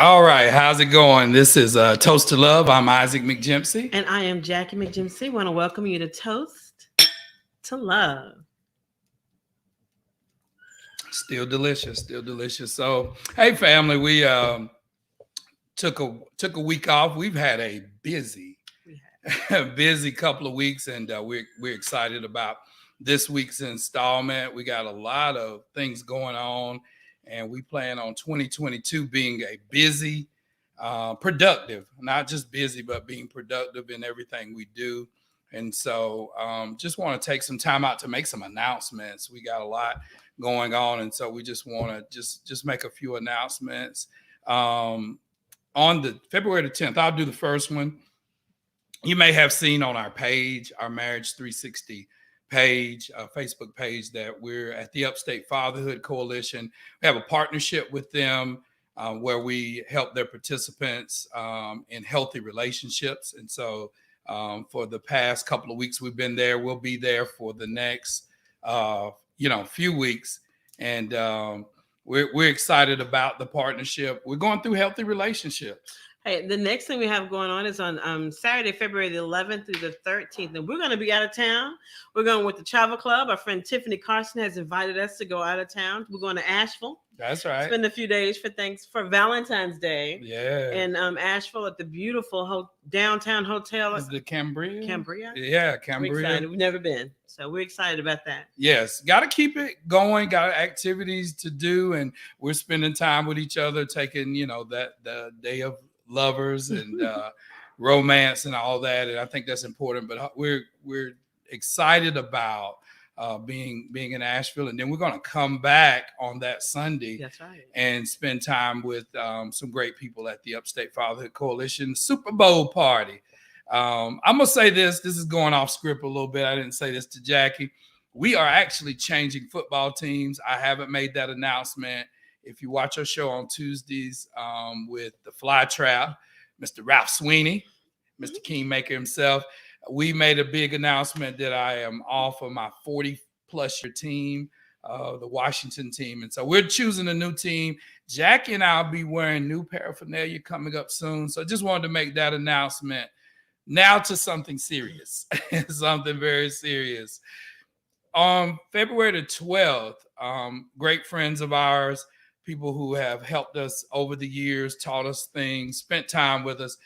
All right, how's it going? This is Toast to Love. I'm Isaac McJempsey. And I am Jackie McJimsey. Want to welcome you to Toast to Love. Still delicious, still delicious. So, hey, family, we took a week off. We've had a busy, busy couple of weeks, and we're excited about this week's installment. We got a lot of things going on, and we plan on 2022 being a busy, productive, not just busy, but being productive in everything we do. And so just want to take some time out to make some announcements. We got a lot going on, and so we just want to just make a few announcements. On the February the 10th, I'll do the first one. You may have seen on our page, our Marriage 360 page, Facebook page, that we're at the Upstate Fatherhood Coalition. We have a partnership with them where we help their participants in healthy relationships. And so for the past couple of weeks we've been there, we'll be there for the next few weeks. And we're excited about the partnership. We're going through healthy relationships. Hey, the next thing we have going on is on Saturday, February the 11th through the 13th. And we're going to be out of town. We're going with the Travel Club. Our friend Tiffany Carson has invited us to go out of town. We're going to Asheville. That's right. Spend a few days for Valentine's Day. Yeah. In Asheville at the beautiful downtown hotel. Is it Cambria? Cambria? Yeah, Cambria. We've never been. So we're excited about that. Yes. Got to keep it going. Got activities to do. And we're spending time with each other, taking, the day of lovers and romance and all that. And I think that's important. But we're excited about being in Asheville, and then we're going to come back on that Sunday. That's right. And spend time with some great people at the Upstate Fatherhood Coalition Super Bowl party. I'm gonna say this is going off script a little bit. I didn't say this to Jackie. We are actually changing football teams. I haven't made that announcement. If you watch our show on Tuesdays with the Fly Trap, Mr. Ralph Sweeney, Mr. Kingmaker himself, we made a big announcement that I am off of my 40-plus year team, the Washington team. And so we're choosing a new team. Jackie and I will be wearing new paraphernalia coming up soon. So I just wanted to make that announcement. Now to something serious, something very serious. On February the 12th, great friends of ours, people who have helped us over the years, taught us things, spent time with us,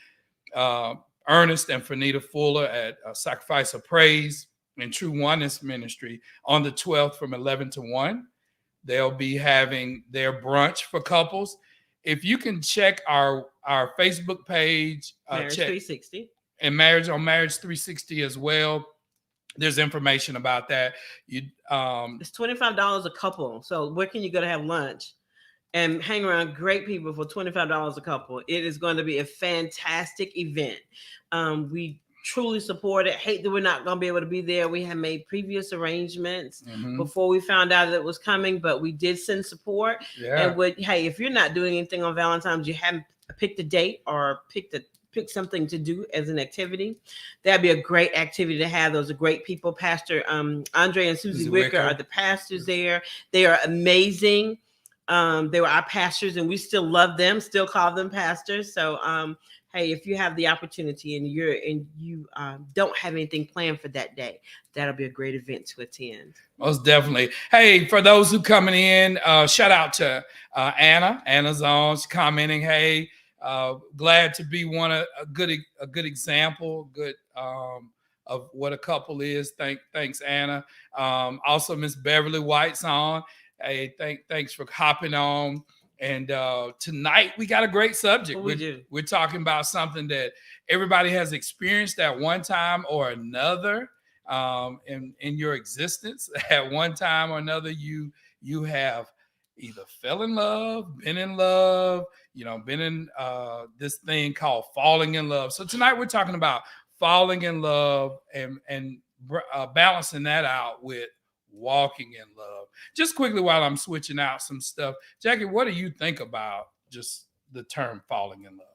Ernest and Fanita Fuller at Sacrifice of Praise and True Oneness Ministry on the 12th from 11 to 1. They'll be having their brunch for couples. If you can check our Facebook page, Marriage 360. And Marriage 360 as well. There's information about that. It's $25 a couple. So where can you go to have lunch and hang around great people for $25 a couple? It is going to be a fantastic event. We truly support it. Hate that we're not going to be able to be there. We have made previous arrangements before we found out that it was coming, but we did send support. Yeah. And if you're not doing anything on Valentine's, you haven't picked a date or pick something to do as an activity, that'd be a great activity to have. Those are great people. Pastor Andre and Susie Wicker are the pastors there. They are amazing. They were our pastors, and we still love them, still call them pastors. So hey, if you have the opportunity and you don't have anything planned for that day, that'll be a great event to attend. Most definitely. Hey, for those who coming in, shout out to Anna. Anna's on. She's commenting, hey, glad to be a good example, of what a couple is. Thanks, Anna. Also, Miss Beverly White's on. Hey, thanks for hopping on. And tonight we got a great subject. We're talking about something that everybody has experienced at one time or another in your existence. At one time or another, you have either fell in love, been in love, been in this thing called falling in love. So tonight we're talking about falling in love and balancing that out with walking in love. Just quickly while I'm switching out some stuff, Jackie, what do you think about just the term falling in love?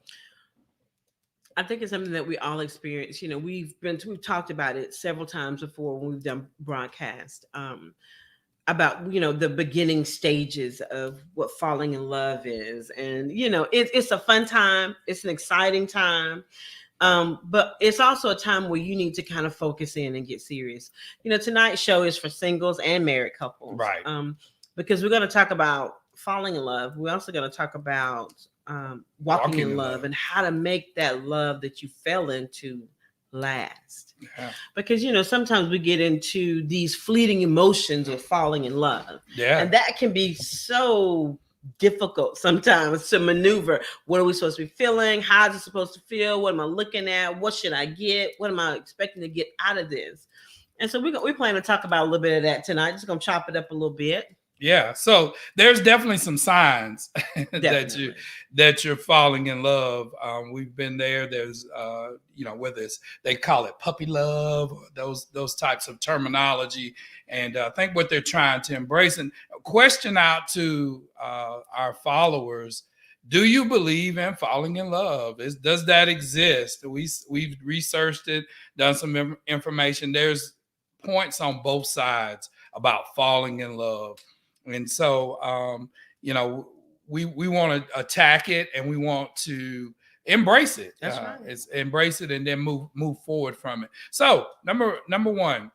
I think it's something that we all experience. We've talked about it several times before when we've done broadcast. about the beginning stages of what falling in love is. And it's a fun time, it's an exciting time, but it's also a time where you need to kind of focus in and get serious. Tonight's show is for singles and married couples, Right. because we're going to talk about falling in love. We're also going to talk about walking in love and how to make that love that you fell into last. Yeah. Because sometimes we get into these fleeting emotions of falling in love, Yeah. and that can be so difficult sometimes to maneuver. What are we supposed to be feeling? How is it supposed to feel? What am I looking at? What should I get? What am I expecting to get out of this? And so we plan to talk about a little bit of that tonight. Just gonna chop it up a little bit. Yeah, so there's definitely some signs that you're falling in love. We've been there. There's whether it's, they call it puppy love, or those types of terminology, and I think what they're trying to embrace. And a question out to our followers: do you believe in falling in love? Does that exist? We've researched it, done some information. There's points on both sides about falling in love. And so, we want to attack it, and we want to embrace it. That's right. It's embrace it and then move forward from it. So number one,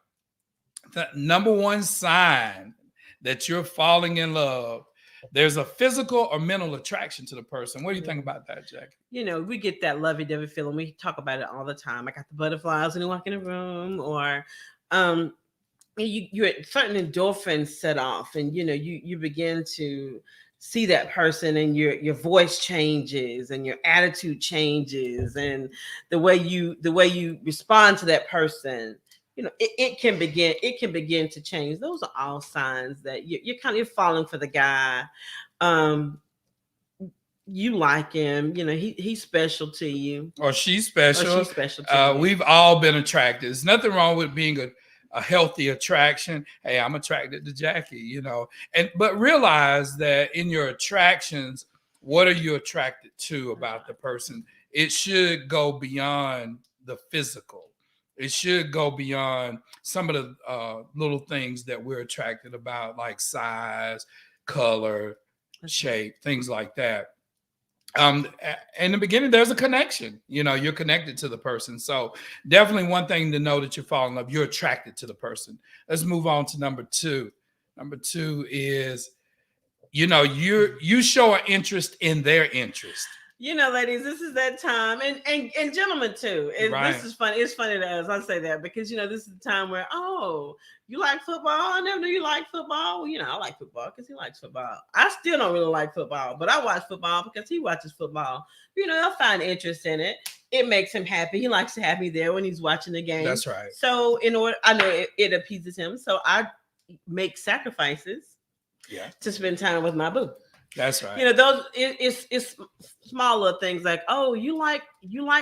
the number one sign that you're falling in love, there's a physical or mental attraction to the person. What do you think about that, Jackie? We get that lovey-dovey feeling. We talk about it all the time. I got the butterflies when you walk in the room, or you're certain endorphins set off, and you begin to see that person, and your voice changes, and your attitude changes, and the way you respond to that person, it can begin to change. Those are all signs that you're falling for the guy. You like him, he's special to you, or she's special. Or she's special to you. We've all been attracted. There's nothing wrong with being a healthy attraction. Hey, I'm attracted to Jackie, but realize that in your attractions, what are you attracted to about the person? It should go beyond the physical. It should go beyond some of the little things that we're attracted about, like size, color, shape, things like that. In the beginning, there's a connection. You're connected to the person. So definitely one thing to know, that you're falling in love, you're attracted to the person. Let's move on to number two. Number two is, you show an interest in their interest. Ladies, this is that time, and gentlemen too. Right. This is funny. It's funny to us. I say that because this is the time where, you like football? I never knew you like football. Well, I like football because he likes football. I still don't really like football, but I watch football because he watches football. I find interest in it. It makes him happy. He likes to have me there when he's watching the game. That's right. So I know it appeases him. So I make sacrifices. Yeah. To spend time with my boo. That's right. It's small little things like, oh, you like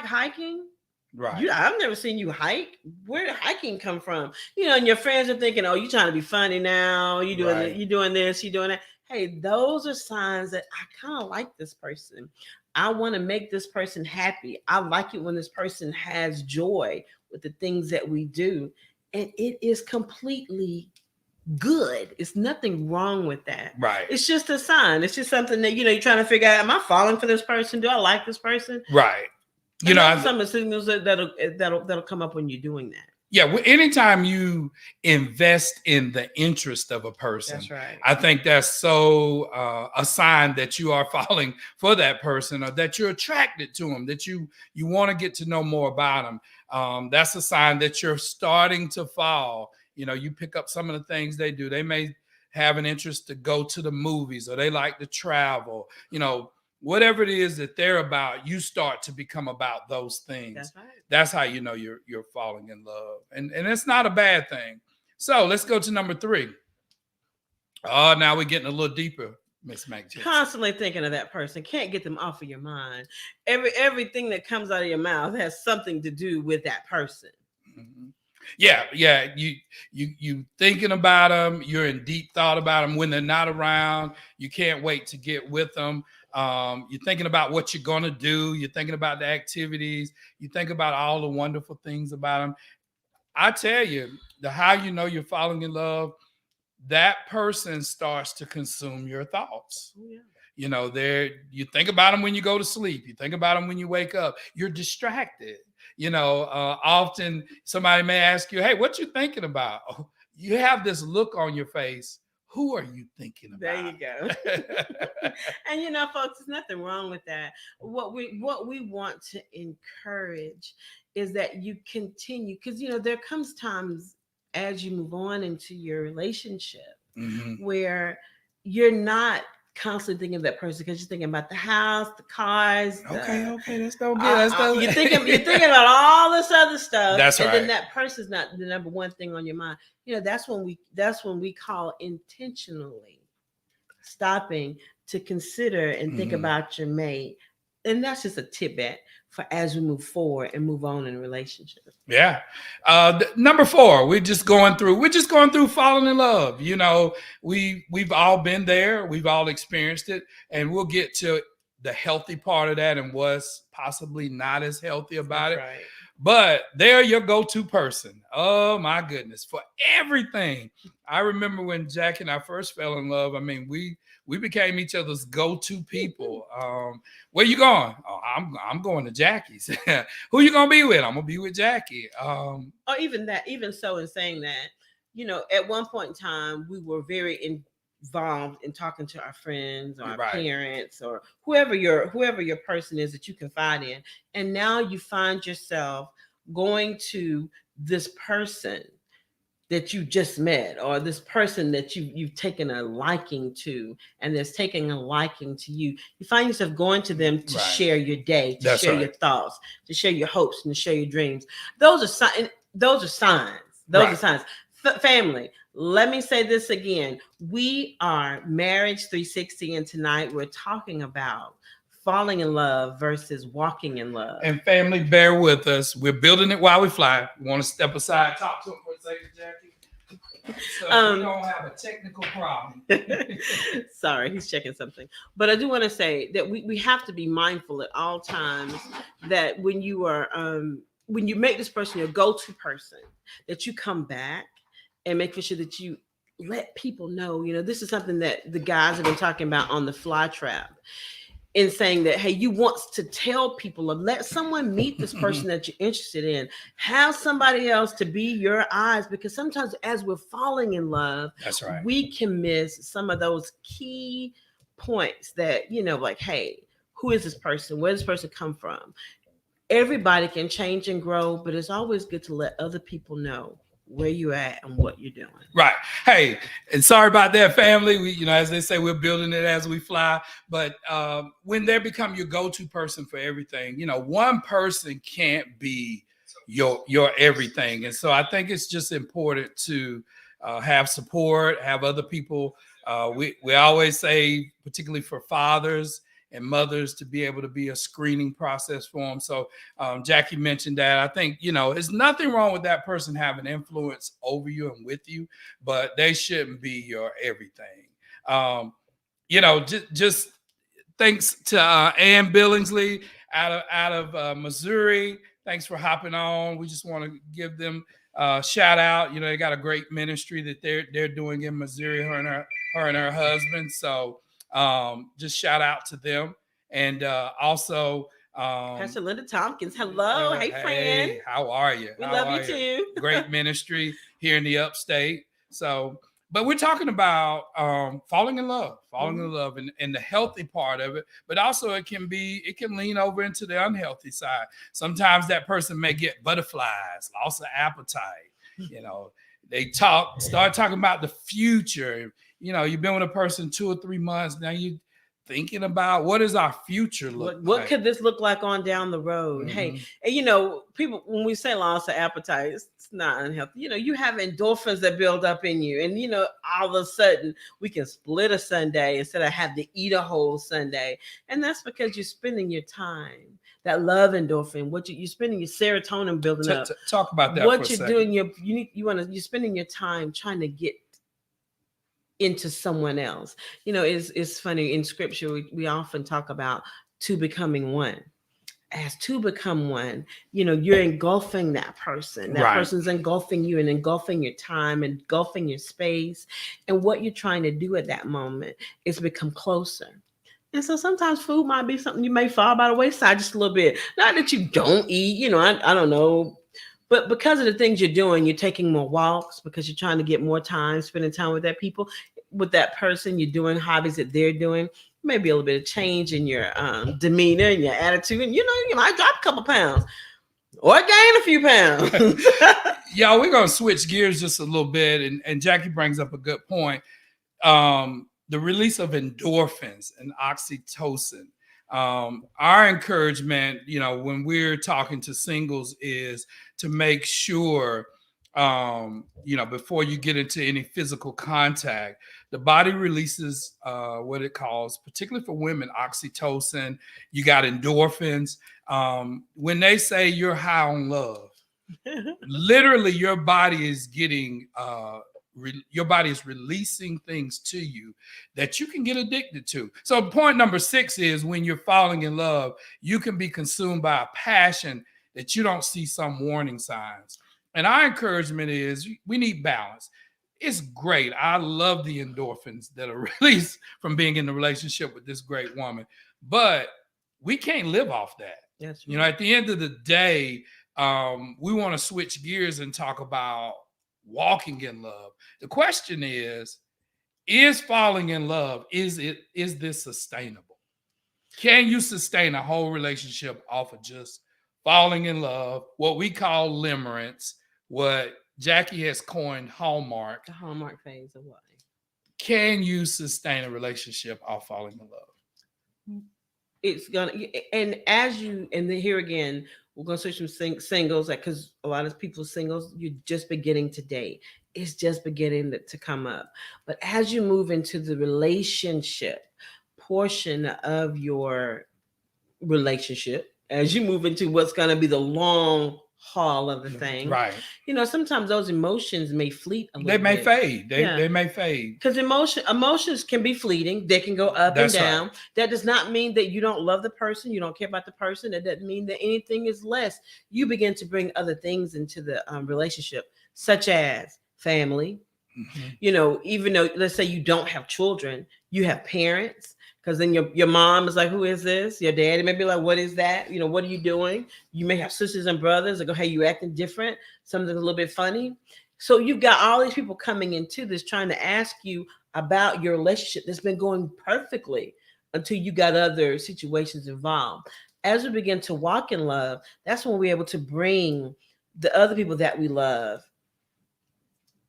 hiking? Right. I've never seen you hike. Where did hiking come from? And your friends are thinking, oh, you trying to be funny now. You doing Right. you doing this, you doing that. Hey, those are signs that I kind of like this person. I want to make this person happy. I like it when this person has joy with the things that we do. And it is completely good. It's nothing wrong with that. Right. It's just a sign. It's just something that you're trying to figure out. Am I falling for this person? Do I like this person? Right. Some of the signals that'll come up when you're doing that. Yeah, anytime you invest in the interest of a person, that's right. I think that's so a sign that you are falling for that person, or that you're attracted to them, that you want to get to know more about them. That's a sign that you're starting to fall. You pick up some of the things they do. They may have an interest to go to the movies, or they like to travel. Whatever it is that they're about, you start to become about those things. That's right. That's how you're falling in love. And it's not a bad thing. So let's go to number three. Now we're getting a little deeper, Miss McJackson. Constantly thinking of that person. Can't get them off of your mind. Everything that comes out of your mouth has something to do with that person. Mm-hmm. Yeah. You thinking about them. You're in deep thought about them when they're not around. You can't wait to get with them. You're thinking about what you're going to do. You're thinking about the activities. You think about all the wonderful things about them. I tell you, how you know you're falling in love, that person starts to consume your thoughts. Oh, yeah. You know, you think about them when you go to sleep. You think about them when you wake up. You're distracted. You know, often somebody may ask you, "Hey, what you thinking about?" Oh, you have this look on your face. Who are you thinking about? There you go. And you know, folks, there's nothing wrong with that. What we want to encourage is that you continue, because you know there comes times as you move on into your relationship Mhm. where you're not constantly thinking of that person because you're thinking about the house, the cars, Okay, let's go get. Let's go. you're thinking about all this other stuff, That's and right. then that person's not the number one thing on your mind. You know, that's when we call intentionally stopping to consider and think Mhm. about your mate. And that's just a tidbit for as we move forward and move on in relationships. Yeah. Number 4, we're just going through falling in love. You know, we've all been there, we've all experienced it, and we'll get to the healthy part of that and what's possibly not as healthy about That's it. right. But they're your go-to person. Oh my goodness, for everything. I remember when Jack and I first fell in love. I mean, we became each other's go-to people. Where you going? Oh, I'm going to Jackie's. Who you gonna be with? I'm gonna be with Jackie. Or even that, even so, in saying that, you know, at one point in time, we were very involved in talking to our friends or our Right. parents or whoever your person is that you confide in. And now you find yourself going to this person that you just met, or this person that you've taken a liking to, and that's taking a liking to you. You find yourself going to them to Right. share your day, to That's share right. your thoughts, to share your hopes, and to share your dreams. Those are signs. Those are signs. Those are Right. signs. Family, let me say this again. We are Marriage 360, and tonight we're talking about falling in love versus walking in love. And family, bear with us. We're building it while we fly. We want to step aside, talk to him for a second, Jackie. So we don't have a technical problem. Sorry, he's checking something. But I do want to say that we have to be mindful at all times that when you make this person your go-to person, that you come back and make sure that you let people know. You know, this is something that the guys have been talking about on the fly trap, in saying that, hey, you want to tell people or let someone meet this person that you're interested in. Have somebody else to be your eyes, because sometimes as we're falling in love, That's right. we can miss some of those key points that, you know, like, hey, who is this person? Where does this person come from? Everybody can change and grow, but it's always good to let other people know where you're at and what you're doing. Right. Hey, and sorry about that, family. We, you know, as they say, we're building it as we fly. But when they become your go-to person for everything, you know, one person can't be your everything. And so I think it's just important to have support, have other people. We always say, particularly for fathers and mothers, to be able to be a screening process for them. So Jackie mentioned that. I think, you know, there's nothing wrong with that person having influence over you and with you, but they shouldn't be your everything. You know, just thanks to Ann Billingsley out of Missouri. Thanks for hopping on. We just want to give them a shout out. You know, they got a great ministry that they're doing in Missouri, her and her husband. So just shout out to them. And also Pastor Linda Tompkins, hello. Hey, friend. how are you? We How love are you too. Great ministry here in the upstate. So, but we're talking about falling in love and the healthy part of it, but also it can lean over into the unhealthy side. Sometimes that person may get butterflies, loss of appetite. You know, they start talking about the future. You know, you've been with a person 2 or 3 months. Now you thinking about what does our future look What like? could this look like on down the road? Mm-hmm. Hey, and you know, people, when we say loss of appetite, it's not unhealthy. You know, you have endorphins that build up in you, and you know, all of a sudden we can split a Sunday instead of have to eat a whole Sunday, and that's because you're spending your time. That love endorphin, you're spending your serotonin building up. Talk about that. What you're doing, you're spending your time trying to get into someone else. You know, it's funny in scripture, we often talk about two becoming one. as two become one, you're engulfing that person. That Right. person's engulfing you and engulfing your time, engulfing your space. And what you're trying to do at that moment is become closer. And so sometimes food might be something you may fall by the wayside just a little bit. Not that you don't eat, I don't know. But because of the things you're doing, you're taking more walks because you're trying to get more time, spending time with that people, with that person. You're doing hobbies that they're doing. Maybe a little bit of change in your demeanor and your attitude. And you might drop a couple pounds or gain a few pounds. Y'all, we're going to switch gears just a little bit. And Jackie brings up a good point. The release of endorphins and oxytocin. Our encouragement, when we're talking to singles is to make sure, before you get into any physical contact, the body releases what it calls, particularly for women, oxytocin. You got endorphins. When they say you're high on love, literally your body is getting your body is releasing things to you that you can get addicted to. So point number 6 is when you're falling in love, you can be consumed by a passion that you don't see some warning signs. And our encouragement is we need balance. It's great. I love the endorphins that are released from being in the relationship with this great woman, but we can't live off that. That's right. At the end of the day, we want to switch gears and talk about walking in love. The question is falling in love, is this sustainable? Can you sustain a whole relationship off of just falling in love, what we call limerence, what Jackie has coined Hallmark? The Hallmark phase of life. Can you sustain a relationship off falling in love? It's gonna, and then here again, we're gonna switch from singles, because a lot of people singles, you're just beginning to date. It's just beginning to come up. But as you move into the relationship portion of your relationship, as you move into what's gonna be the long haul of the thing, right? Sometimes those emotions may fleet a little They may bit. fade. They may fade. Because emotions can be fleeting. They can go up and down. Right. That does not mean that you don't love the person, you don't care about the person. That doesn't mean that anything is less. You begin to bring other things into the relationship, such as family. Mm-hmm. Even though, let's say you don't have children, you have parents. Because then your mom is like, who is this? Your daddy may be like, what is that? What are you doing? You may have sisters and brothers that go, hey, you acting different. Something's a little bit funny. So you've got all these people coming into this trying to ask you about your relationship that's been going perfectly until you got other situations involved. As we begin to walk in love, that's when we're able to bring the other people that we love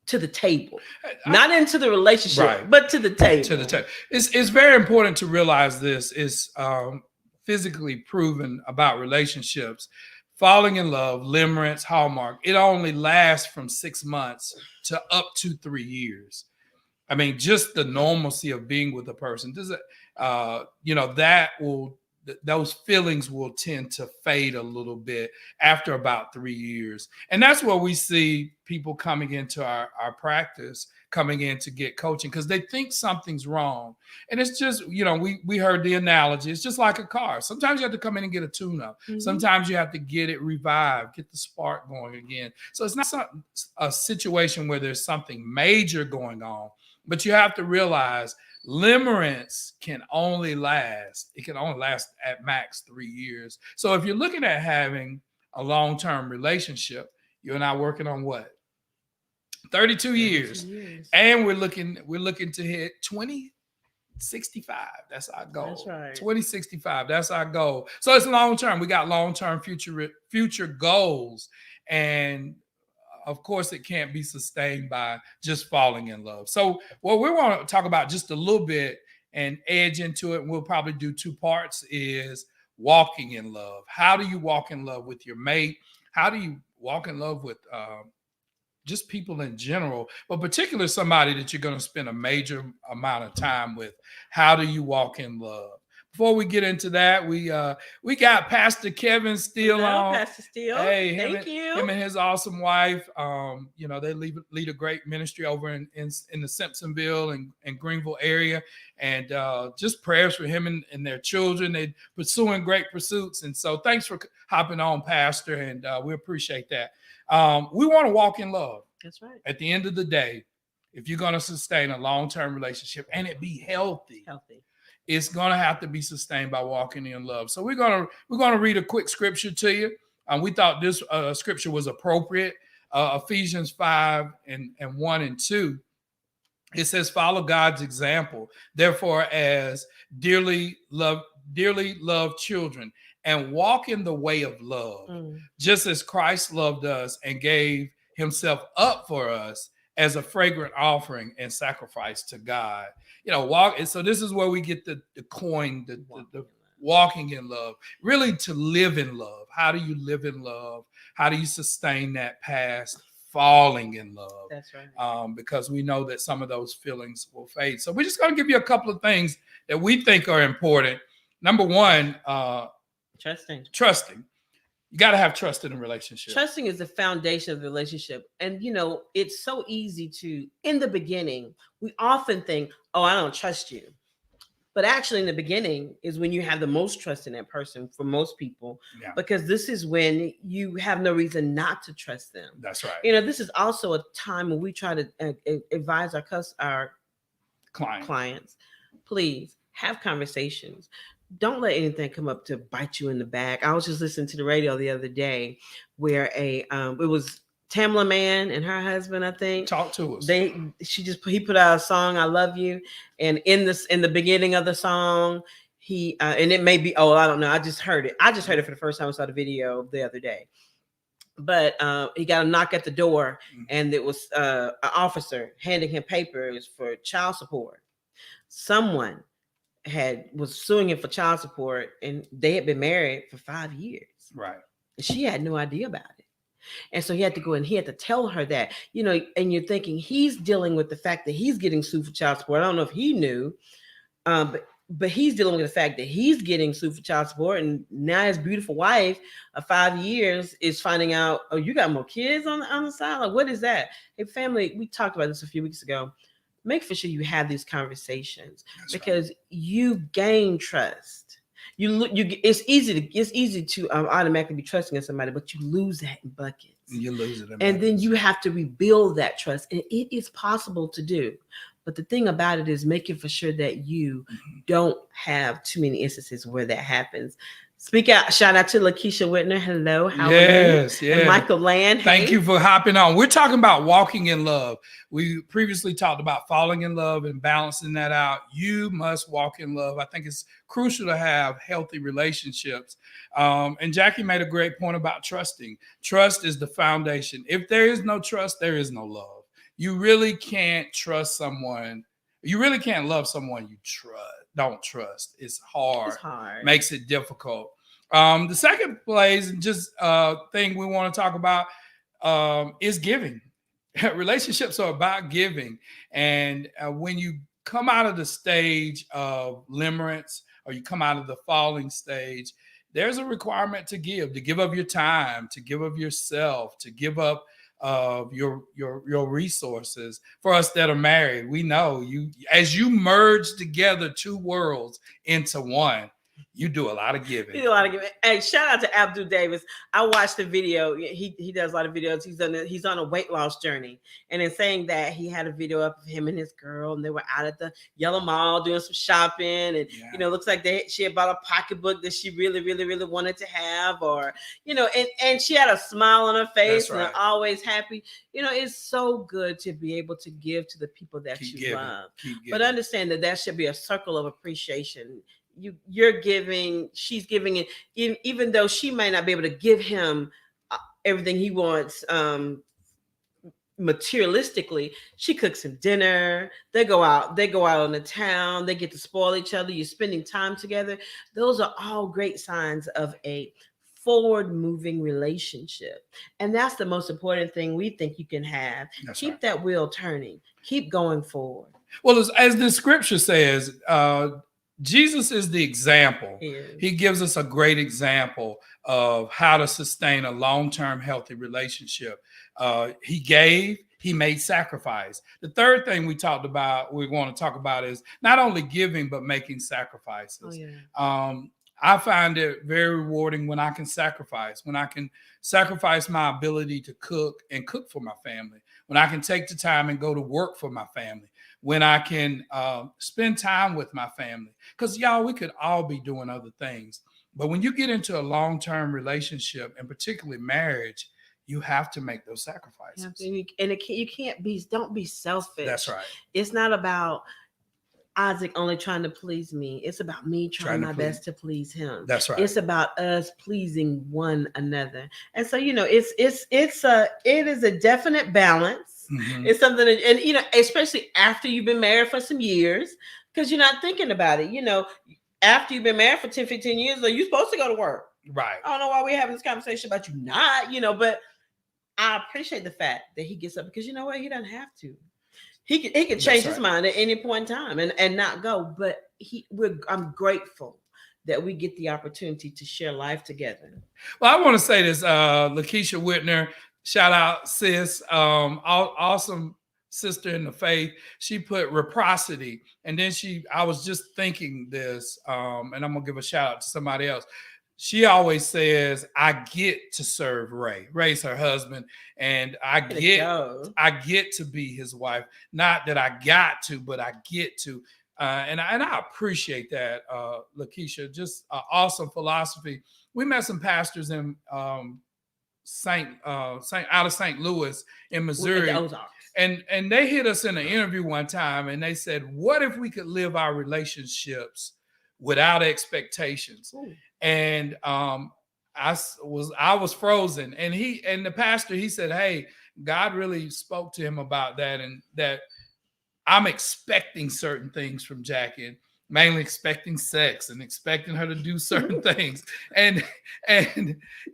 to the table, not into the relationship, right, but to the table. To the table. It's very important to realize this is physically proven about relationships. Falling in love, limerence, Hallmark, it only lasts from 6 months to up to 3 years. I mean, just the normalcy of being with a person, does it? Those feelings will tend to fade a little bit after about 3 years. And that's where we see people coming into our practice, coming in to get coaching because they think something's wrong. And it's just, we heard the analogy. It's just like a car. Sometimes you have to come in and get a tune-up. Mm-hmm. Sometimes you have to get it revived, get the spark going again. So it's not a situation where there's something major going on, but you have to realize limerence can only last at max 3 years. So if you're looking at having a long-term relationship, you and I working on what? 32 years. And we're looking to hit 2065. That's our goal. That's right. 2065. That's our goal. So it's long-term. We got long-term future goals. And of course, it can't be sustained by just falling in love. So what we want to talk about just a little bit and edge into it, and we'll probably do 2 parts, is walking in love. How do you walk in love with your mate? How do you walk in love with just people in general, but particularly somebody that you're going to spend a major amount of time with? How do you walk in love? before we get into that, we got Pastor Kevin Steele on. Pastor Steele. Hey, thank you. Him and his awesome wife. They lead a great ministry over in the Simpsonville and Greenville area, and just prayers for him and their children. They're pursuing great pursuits, and so thanks for hopping on, Pastor, and we appreciate that. We want to walk in love. That's right. At the end of the day, if you're going to sustain a long-term relationship and it be healthy, it's going to have to be sustained by walking in love. So we're going to read a quick scripture to you. We thought this scripture was appropriate. Ephesians 5 and 1 and 2. It says, "Follow God's example, therefore, as dearly loved children, and walk in the way of love, just as Christ loved us and gave himself up for us as a fragrant offering and sacrifice to God." Walk. So this is where we get the coin, the walking in love, really to live in love. How do you live in love? How do you sustain that past falling in love? That's right. Because we know that some of those feelings will fade. So we're just going to give you a couple of things that we think are important. Number one, trusting. You got to have trust in a relationship. Trusting is the foundation of the relationship. And, it's so easy to, in the beginning, we often think, oh, I don't trust you. But actually, in the beginning is when you have the most trust in that person for most people, because this is when you have no reason not to trust them. That's right. This is also a time when we try to advise our clients, please have conversations. Don't let anything come up to bite you in the back. I was just listening to the radio the other day where it was Tamla Mann and her husband, I think. Talk to us. He put out a song, "I Love You," and in the beginning of the song, he and it may be, I don't know. I just heard it for the first time. I saw the video the other day. But he got a knock at the door, and it was an officer handing him papers for child support. Someone was suing him for child support, and they had been married for 5 years. Right. And she had no idea about it. And so he had to go and he had to tell her that, and you're thinking he's dealing with the fact that he's getting sued for child support. I don't know if he knew, but he's dealing with the fact that he's getting sued for child support. And now his beautiful wife of 5 years is finding out, oh, you got more kids on the side? Like, what is that? Hey, family, we talked about this a few weeks ago. Make sure you have these conversations. That's because right. You gain trust. It's easy to automatically be trusting in somebody, but you lose that in buckets. You lose it, and then you have to rebuild that trust, and it is possible to do. But the thing about it is making for sure that you don't have too many instances where that happens. Speak out, shout out to Lakeisha Whitner. Hello, how are you? Yes. And Michael Land. Thank you for hopping on. We're talking about walking in love. We previously talked about falling in love and balancing that out. You must walk in love. I think it's crucial to have healthy relationships. And Jackie made a great point about trusting. Trust is the foundation. If there is no trust, there is no love. You really can't trust someone. You really can't love someone you don't trust. It's hard. Makes it difficult. The second place, thing we want to talk about is giving. Relationships are about giving. And when you come out of the stage of limerence, or you come out of the falling stage, there's a requirement to give of your time, to give of yourself, to give up of your resources. For us that are married, we know as you merge together two worlds into one, you do a lot of giving. Hey, shout out to Abdul Davis. I watched the video. He does a lot of videos. He's on a weight loss journey. And in saying that, he had a video up of him and his girl, and they were out at the Yellow Mall doing some shopping. And looks like she had bought a pocketbook that she really, really, really wanted to have, or and she had a smile on her face. That's right. And always happy. It's so good to be able to give to the people that you love. But understand that should be a circle of appreciation. You're giving, she's giving it, even though she might not be able to give him everything he wants materialistically. She cooks him dinner. They go out on the town. They get to spoil each other. You're spending time together. Those are all great signs of a forward-moving relationship, and that's the most important thing we think you can have. Keep that wheel turning. Keep going forward. Well, as the scripture says, Jesus is the example. Yes. He gives us a great example of how to sustain a long-term healthy relationship. He gave, he made sacrifice. The third thing we want to talk about is not only giving, but making sacrifices. Oh, yeah. I find it very rewarding when I can sacrifice, when I can sacrifice my ability to cook and cook for my family, when I can take the time and go to work for my family, when I can spend time with my family. Because, y'all, we could all be doing other things. But when you get into a long-term relationship, and particularly marriage, you have to make those sacrifices. You can't don't be selfish. That's right. It's not about Isaac only trying to please me. It's about me trying my best to please him. That's right. It's about us pleasing one another. And so, it is a definite balance. Mm-hmm. It's something that, and especially after you've been married for some years, because you're not thinking about it. After you've been married for 10, 15 years, are you supposed to go to work? Right. I don't know why we're having this conversation about you not, but I appreciate the fact that he gets up, because you know what? He doesn't have to. He can change his mind at any point in time and not go. But I'm grateful that we get the opportunity to share life together. Well, I want to say this, Lakeisha Whitner, shout out, sis, awesome sister in the faith. She put reciprocity, and then I was just thinking this, and I'm gonna give a shout out to somebody else. She always says, I get to serve Ray. Ray's her husband, and I get to be his wife. Not that I got to, but I get to. And I appreciate that, Lakeisha. Just awesome philosophy. We met some pastors in out of St. Louis in Missouri. And they hit us in an interview one time, and they said, what if we could live our relationships without expectations? Ooh. And I was frozen, and the pastor, he said, hey, God really spoke to him about that, and that I'm expecting certain things from Jackie, mainly expecting sex and expecting her to do certain things. And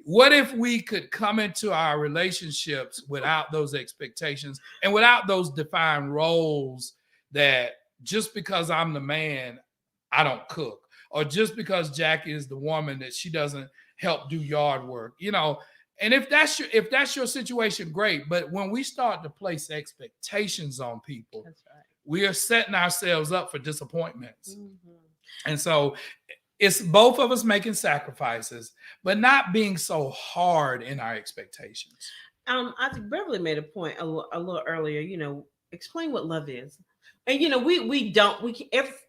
what if we could come into our relationships without those expectations and without those defined roles, that just because I'm the man, I don't cook, or just because Jackie is the woman, that she doesn't help do yard work, And if that's your situation, great. But when we start to place expectations on people, that's right, we are setting ourselves up for disappointments. Mm-hmm. And so it's both of us making sacrifices, but not being so hard in our expectations. I think Beverly made a point a little earlier. Explain what love is. And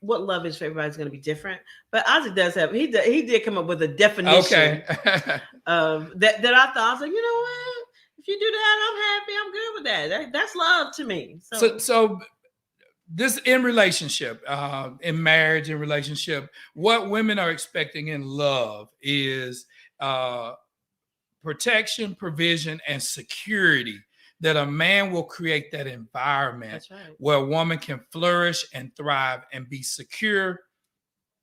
what love is for everybody's going to be different. But Isaac does have he did come up with a definition of that I thought, I was like, you know what? If you do that, I'm happy. I'm good with that. That's love to me. So this in relationship, in marriage, in relationship, what women are expecting in love is protection, provision, and security. That a man will create that environment where a woman can flourish and thrive and be secure,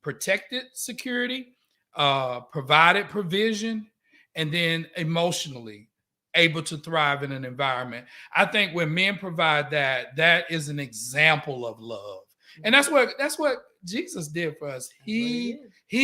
protected security, provided provision, and then emotionally able to thrive in an environment. I think when men provide that is an example of love. And that's what Jesus did for us. He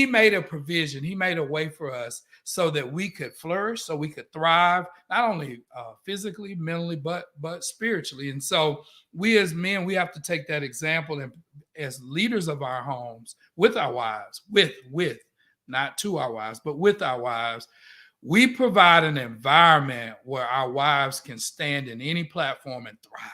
made a provision. He made a way for us so that we could flourish, so we could thrive, not only physically, mentally, but spiritually. And so we as men, we have to take that example, and as leaders of our homes, with our wives, with not to our wives, but with our wives, we provide an environment where our wives can stand in any platform and thrive.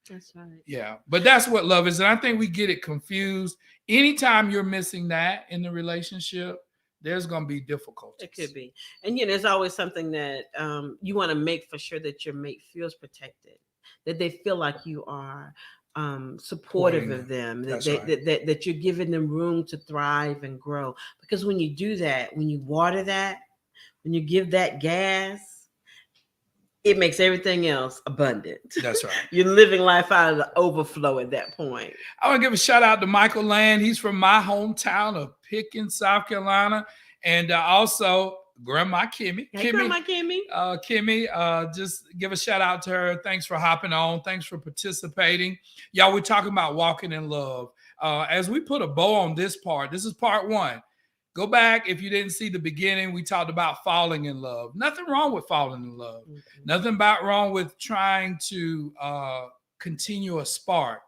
That's right. Yeah, but that's what love is. And I think we get it confused. Anytime you're missing that in the relationship, there's going to be difficulties. It could be. And, there's always something that you want to make for sure that your mate feels protected, that they feel like you are supportive of them, that you're giving them room to thrive and grow. Because when you do that, when you water that, when you give that gas, it makes everything else abundant. That's right. You're living life out of the overflow at that point. I want to give a shout out to Michael Land. He's from my hometown of Pickens, South Carolina. And also Grandma Kimmy. Hey, Grandma Kimmy. Kimmy, just give a shout out to her. Thanks for hopping on. Thanks for participating. Y'all, we're talking about walking in love. as we put a bow on this part, this is part one. Go back if you didn't see the beginning. We talked about falling in love. Nothing wrong with falling in love. Nothing wrong with trying to continue a spark.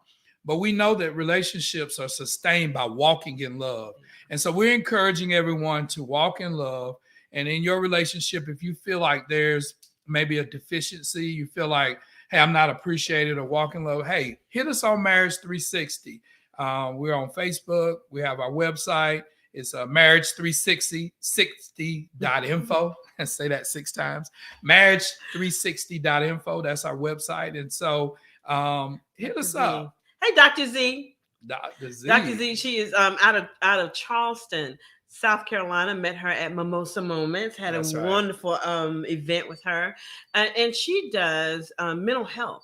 But we know that relationships are sustained by walking in love. And so we're encouraging everyone to walk in love. And in your relationship, if you feel like there's maybe a deficiency, you feel like, hey, I'm not appreciated or walking in love, hey, hit us on Marriage 360. We're on Facebook. We have our website. It's Marriage 360, 60.info. And say that 6 times. Marriage360.info. That's our website. And so hit us up. Hey, Dr. Z. Dr. Z. Dr. Z, she is out of Charleston, South Carolina. Met her at Mimosa Moments. Had a wonderful event with her. And she does mental health.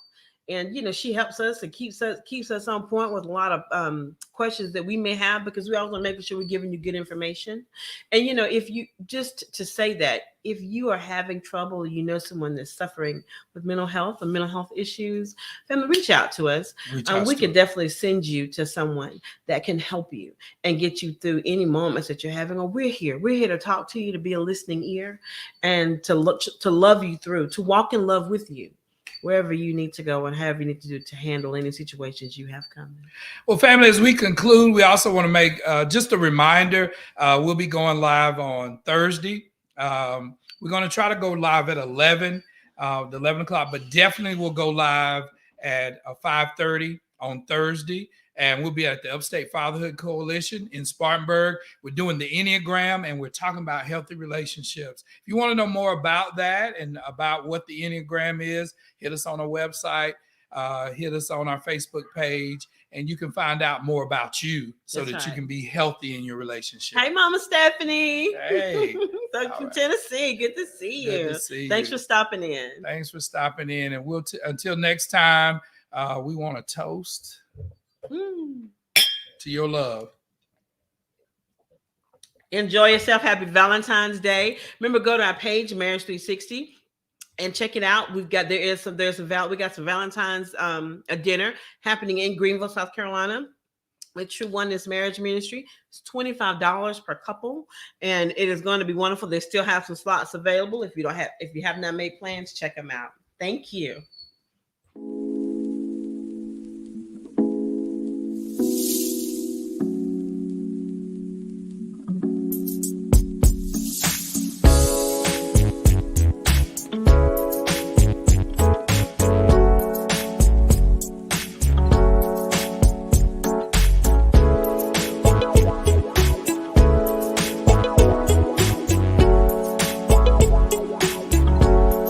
And, you know, she helps us and keeps us on point with a lot of questions that we may have, because we also making sure we're giving you good information. And, you know, if you just to say that if you are having trouble, you know, someone that's suffering with mental health or mental health issues, family, reach out to us. We can definitely send you to someone that can help you and get you through any moments that you're having. Or we're here to talk to you, to be a listening ear, and to love you through, to walk in love with you wherever you need to go and however you need to do to handle any situations you have coming. Well, family, as we conclude, we also want to make just a reminder. We'll be going live on Thursday. We're going to try to go live at 11 o'clock, but definitely we'll go live at 5:30 on Thursday. And we'll be at the Upstate Fatherhood Coalition in Spartanburg. We're doing the Enneagram, and we're talking about healthy relationships. If you want to know more about that and about what the Enneagram is, hit us on our website, hit us on our Facebook page, and you can find out more about you so that you can be healthy in your relationship. Hey, Mama Stephanie. Hey. From Tennessee. Good to see you. Good to see Thanks you. for stopping in. Thanks for stopping in. And we'll until next time, we want to toast to your love. Enjoy yourself. Happy Valentine's Day. Remember, go to our page, Marriage 360, and check it out. We got some Valentine's a dinner happening in Greenville, South Carolina, with True Oneness Marriage Ministry. It's $25 per couple, and it is going to be wonderful. They still have some slots available. If you have not made plans, check them out. Thank you.